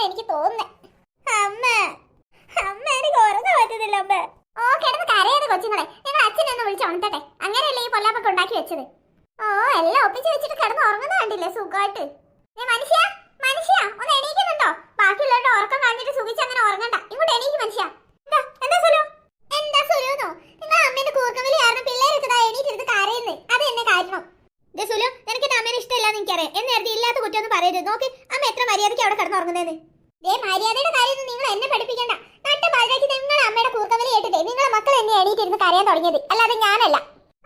എനിക്ക് തോന്നുന്നേ അമ്മ അമ്മ എനിക്ക് ഉറങ്ങാൻ പറ്റുന്നില്ല അമ്മ. ഓ കിടന്ന് കരയത് കൊച്ചുങ്ങളെ, നിങ്ങൾ അച്ഛനെ ഒന്ന് വിളിച്ച് ഉണർത്തട്ടെ. അങ്ങനെയല്ലേ ഈ പൊല്ലാപ്പൊക്കെ ഉണ്ടാക്കി വെച്ചത്. ഓ എല്ലാം ഒപ്പിച്ച് വെച്ചിട്ട് കിടന്ന് ഉറങ്ങുന്ന കണ്ടില്ലേ സുഖമായിട്ട്. മനുഷ്യ മനുഷ്യ ഒന്ന് എണീക്കുന്നുണ്ടോ? ബാക്കിയുള്ളവരുടെ ഉറക്കം കാണിച്ചിട്ട് സുഖിച്ച് അങ്ങനെ ഉറങ്ങണ്ട. ഇങ്ങോട്ട് എണീക്ക് മനുഷ്യ. എന്താ സുലു? എന്താ സുലുന്നോ? നിങ്ങൾ അമ്മേന്റെ കൂർക്കവിളി കാരണം പിള്ളേരൊക്കെ എണീറ്റിരുന്ന് കരയുന്നു. അത് എന്നെ കാരണം. സുലു, നിനക്ക് എന്റെ അമ്മേനെ ഇഷ്ടമില്ലാന്ന് എനിക്കറിയാം. എന്ന് കരുതി ഇല്ലാത്ത കുറ്റമൊന്നും പറയരുത്. നോക്ക് അമ്മ എത്ര മര്യാദയ്ക്ക് അവിടെ കിടന്നുറങ്ങുന്നതെന്ന്. മര്യാദയുടെ കാര്യം നിങ്ങൾ എന്നെ പഠിപ്പിക്കണ്ട. നട്ട പാഴാക്കി നിങ്ങൾ അമ്മയുടെ കൂർക്കവിളി കേട്ടിട്ടേ നിങ്ങളെ മക്കൾ എന്നെ എണീറ്റിരുന്ന് കരയാൻ തുടങ്ങിയത്, അല്ലാതെ ഞാനല്ല.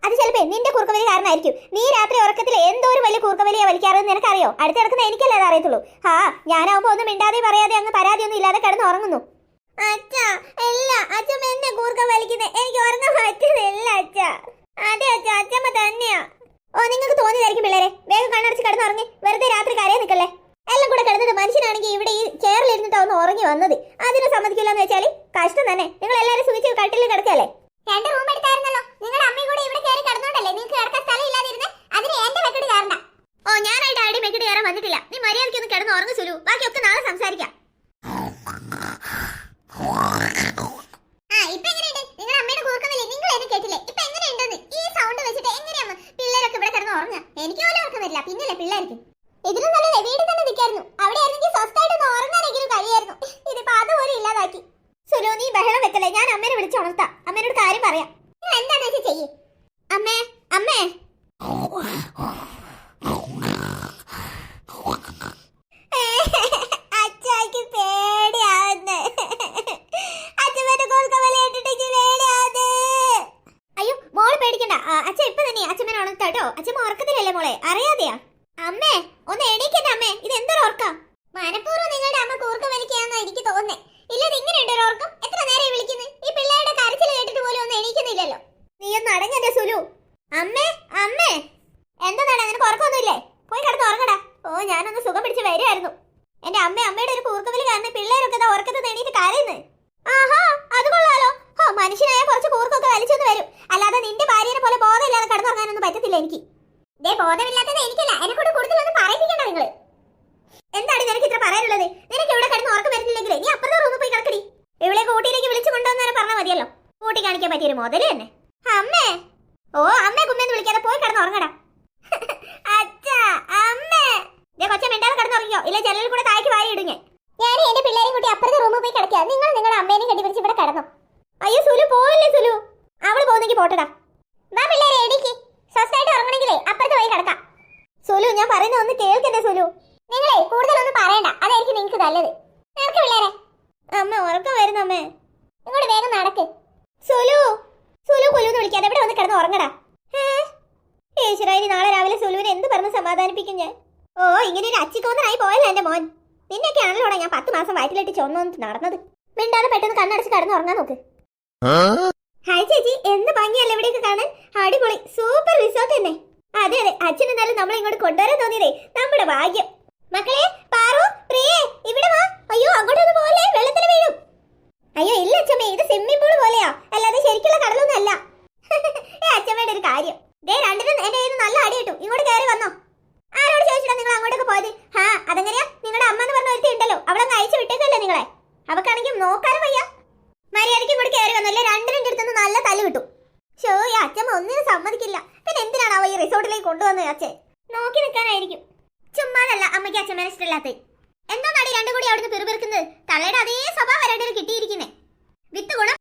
അത് ചിലപ്പോ നിന്റെ കൂർക്കവിളി കാരണമായിരിക്കും. നീ രാത്രി ഉറക്കത്തിൽ എന്തോ ഒരു വലിയ കൂർക്കവിളിയാ വലിക്കാറെന്ന് നിനക്കറിയോ? അടുത്ത് കിടക്കുന്ന എനിക്കല്ലേ അത് അറിയത്തുള്ളൂ. ഞാനാവുമ്പോ ഒന്നും മിണ്ടാതെ പറയാതെ അങ്ങ് പരാതിയൊന്നും ഇല്ലാതെ കിടന്ന് ഉറങ്ങുന്നു. അച്ഛാ അല്ല, അച്ഛമ്മ എന്നെ കൂർക്ക വലിക്കുന്നത് എനിക്ക് ഉറങ്ങാൻ പറ്റുന്നില്ല അച്ഛാ. അതെ അച്ഛാ, അച്ഛമ്മ തന്നെയാ. ഓ നിങ്ങൾക്ക് തോന്നിയതായിരിക്കും പിള്ളേരെ. വേഗം കണ്ണടച്ച് കിടന്നുറങ്ങി വെറുതെ രാത്രി കരയാൻ നിൽക്കല്ലേ. എല്ലാം കൂടെ കിടന്നിട്ട് മനുഷ്യനാണെങ്കിൽ ഇവിടെ ഈ ചെയറിലിരുന്നിട്ട് ഒന്ന് ഉറങ്ങി വന്നത്. അതിനെ സമ്മതിക്കില്ല എന്ന് വെച്ചാൽ കഷ്ടം തന്നെ. നിങ്ങൾ എല്ലാവരും സുഖിച്ച് കട്ടിൽ കിടക്കല്ലേ? 2 റൂം എടുത്തായിരുന്നല്ലോ. നിങ്ങളുടെ അമ്മയും കൂടെ ഇവിടെ കയറി കിടന്നോണ്ടല്ലേ നിങ്ങൾക്ക് കിടക്കാൻ സ്ഥലം ഇല്ലാതിരുന്ന്. അതിന് എന്റെ മെക്കിട്ട് കയറണ്ട. ഓ ഞാനായിട്ട് ആരുടെ മെക്കിട്ട് കയറാൻ വന്നിട്ടില്ല. നീ മര്യാദയ്ക്ക് ഒന്ന് കിടന്ന് ഉറങ്ങു സുലു. ബാക്കിയൊക്കെ നാളെ സംസാരിക്കാം. ഇപ്പൊ എങ്ങനെയുണ്ട് നിങ്ങളുടെ അമ്മയുടെ കൂർക്കവിളി? നിങ്ങൾ എന്നെ കേട്ടില്ലേ? ഇപ്പൊ എങ്ങനെയുണ്ടെന്ന് ഈ സൗണ്ട് വെച്ചിട്ട് എങ്ങനെയാണ് പിള്ളേരൊക്കെ ഇവിടെ കിടന്ന് ഉറങ്ങുക? എനിക്ക് പോലും ഉറക്കം വരില്ല, പിന്നല്ലേ പിള്ളേർക്ക്. ഇതിനും നല്ലത് വീട്ടിൽ തന്നെ നിൽക്കായിരുന്നു. അവിടെ ആയിരുന്നെങ്കിൽ സ്വസ്ഥമായിട്ടൊന്ന് ഉറങ്ങാനെങ്കിലും കഴിയായിരുന്നു. ഇതിപ്പോ അതുപോലും ഇല്ലാതാക്കി. സുലു നീ ബഹളം വെക്കല്ലേ, ഞാൻ അമ്മേനെ വിളിച്ച് ഉണർത്താം. അമ്മേനോട് കാര്യം പറയാം. നിങ്ങൾ എന്താണെന്ന് വെച്ചാൽ ചെയ്യേ. അമ്മേ അമ്മേ അച്ഛാക്ക് പേടിയാവുന്നേ. അച്ഛമ്മേന്റെ കൂർക്കവിളി കേട്ടിട്ട് പേടിയാവുന്നേ. അയ്യോ മോള് പേടിക്കണ്ട. അച്ഛൻ ഇപ്പൊ തന്നെ അച്ഛമ്മേനെ ഉണർത്താട്ടോ. അച്ഛമ്മ ഉറക്കത്തിലല്ലേ മോളെ, അറിയാതെയാ. അമ്മേ ഒന്ന് എണീക്കണ്ട അമ്മേ, ഇത് എന്തൊരു ഉറക്കം? മനഃപൂർവ്വം നിങ്ങളുടെ അമ്മ കൂർക്കം വലിക്കാന്നാ എനിക്ക് തോന്നുന്നേ. ഇല്ലാതെ ഇങ്ങനെയുണ്ട് ഒരു ഉറക്കം? എത്ര നേരം വിളിക്കുന്നത്? ഈ പിള്ളേരുടെ കരച്ചിൽ കേട്ടിട്ട് പോലും ഒന്നും എണീക്കുന്നില്ലല്ലോ. നീ ഒന്ന് അടങ്ങന്റെ സുലു. അമ്മേ അമ്മേ എന്താണ് നിനക്ക് ഉറക്കമൊന്നുമില്ലേ? പോയി കിടന്ന് ഉറങ്ങടാ. ഓ ഞാനൊന്ന് സുഖം പിടിച്ച് വരുമായിരുന്നു. എന്റെ അമ്മയുടെ ഒരു കൂർക്കവിളി കാരണം പിള്ളേരൊക്കെ ഉറക്കത്ത് എണീറ്റ് കരയുന്നു. ആഹാ അത് കൊള്ളാലോ. മനുഷ്യനായ കുറച്ച് കൂർക്കൊക്കെ വലിച്ചൊന്ന് വരും. അല്ലാതെ നിന്റെ ഭാര്യനെ പോലെ ബോധമില്ലാതെ കിടന്നുറങ്ങാനൊന്നും പറ്റത്തില്ല എനിക്ക്. ബോധമില്ലാത്തത് എനിക്കല്ല, എന്നെക്കൂടെ കൂടുതലൊന്നും പറയിപ്പിക്കണ്ട നിങ്ങള്. എന്താണ് നിനക്ക് ഇത്ര പറയാനുള്ളത്? നിനക്ക് ഇവിടെ കിടന്ന് ഉറക്കം വരുന്നില്ലെങ്കിലേ നീ അപ്പുറത്തെ റൂമിൽ പോയി കിടക്കടി. ഇവിടെ കൂട്ടിയിലേക്ക് വിളിച്ചു കൊണ്ടുവന്നാലും പറഞ്ഞാൽ മതിയല്ലോ. കൂട്ടി കാണിക്കാൻ പറ്റിയൊരു മുതല് തന്നെ. അമ്മേ ഓ അമ്മേ കുമ്മേന്ന് വിളിക്കാതെ പോയി കിടന്ന് ഉറങ്ങടാ. അച്ഛാ അമ്മേ കൊച്ച മിണ്ടാതെ കിടന്നുറങ്ങിയോ? ഇല്ല ജനലിൽ കൂടെ താഴേക്ക് വാരി ഇടുങ്ങേ. ഞാൻ എന്റെ പിള്ളേരെയും കൂട്ടി അപ്പുറത്തെ റൂമിൽ പോയി കിടക്കുക. നിങ്ങൾ നിങ്ങളുടെ അമ്മേനെയും കെട്ടിപ്പിടിച്ച് ഇവിടെ കിടന്നു. അയ്യോ സുലു പോയില്ലേ സുലു. അവള് പോകുന്നെങ്കിൽ പോട്ടടാ. വാ പിള്ളേരെ എണീക്ക്. സ്വസ്ഥമായിട്ട് ഉറങ്ങണമെങ്കിലേ അപ്പുറത്ത് പോയി കിടക്കാം. സുലു ഞാൻ പറയുന്ന ഒന്ന് കേൾക്കണ്ടേ സുലു? നിങ്ങളെ കൂടുതലൊന്നും പറയണ്ട, അതായിരിക്കും നിങ്ങൾക്ക് നല്ലത്. നേർക്ക് പിള്ളേരെ. അമ്മ ഉറക്കം വരുന്നു അമ്മേ. ഇങ്ങോട്ട് വേഗം നടക്ക്. സുലു സുലു കുലുന്ന് വിളിക്കാതെ ഇവിടെ വന്ന് കിടന്ന് ഉറങ്ങടാ. ഈശ്വരായി നാളെ രാവിലെ സുലുവിനെ എന്ത് പറഞ്ഞ് സമാധാനിപ്പിക്കും ഞാൻ? ഓ ഇങ്ങനെ ഒരു അച്ചിക്കോന്നനായി പോയല്ലോ എന്റെ മോൻ. നിന്നെയൊക്കെ ആണല്ലോടാ ഞാൻ 10 മാസം വയറ്റിലിട്ട് ചുമന്നിട്ട് നടന്നത്. മിണ്ടാതെ പെട്ടെന്ന് കണ്ണടച്ച് കിടന്ന് ഉറങ്ങാൻ നോക്ക്. ഹായ് ചേച്ചി, എന്ത് ഭംഗിയല്ലേ ഇവിടേക്ക് കാണാൻ. അടിപൊളി സൂപ്പർ റിസോർട്ട് തന്നെ. അതെ അതെ, അച്ഛൻ എന്നാലും നമ്മളെ ഇങ്ങോട്ട് കൊണ്ടുവരാൻ തോന്നിയതേ നമ്മുടെ ഭാഗ്യം. മക്കളെ പാറു പ്രിയേ ഇവിടെ വാ. അയ്യോ അങ്ങോട്ടൊന്നും പോലെ വെള്ളത്തിൽ വീഴും. അയ്യോ ഇല്ല അച്ഛമ്മേ, ഇത് സ്വിമ്മിംഗ് പൂൾ പോലെയാ, അല്ലാതെ ശരിക്കുള്ള കടലൊന്നും അല്ല. അച്ഛമ്മയുടെ ഒരു കാര്യം. രണ്ടിനും എന്റെ കയ്യിൽ നിന്ന് നല്ല അടി കിട്ടും. ഇങ്ങോട്ട് കയറി വന്നോ. ആരോട് ചോദിച്ചിട്ടാ നിങ്ങൾ അങ്ങോട്ടൊക്കെ പോയത്? അതെങ്ങനെയാ? നിങ്ങളുടെ അമ്മ എന്ന് പറഞ്ഞ ഒരുത്തി ഉണ്ടല്ലോ, അവളങ്ങ് അയച്ചു വിട്ടേക്കല്ലേ നിങ്ങളെ. അവക്കാണെങ്കിൽ നോക്കാനും വയ്യ. മര്യാദയ്ക്ക് ഇങ്ങോട്ട് കയറി വന്നല്ലേ, രണ്ടിനും അടുത്തുനിന്ന് നല്ല തല്ല് കിട്ടും. ഷോ ഈ അച്ഛമ്മ ഒന്നിനും സമ്മതിക്കില്ല. പിന്നെ എന്തിനാണാവോ ഈ റിസോർട്ടിലേക്ക് കൊണ്ടുവന്നത്? അച്ഛൻ നോക്കി നിൽക്കാനായിരിക്കും. ചുമ്മാതല്ല അമ്മയ്ക്ക് അച്ഛമ്മേനെ ഇഷ്ടമില്ലാത്ത. എന്താ നടി രണ്ടും കൂടി അവിടുന്ന് പിറുപിറുക്കുന്നത്? തള്ളയുടെ അതേ സ്വഭാവം രണ്ടുപേരും കിട്ടിയിരിക്കുന്നേ. വിത്ത് ഗുണം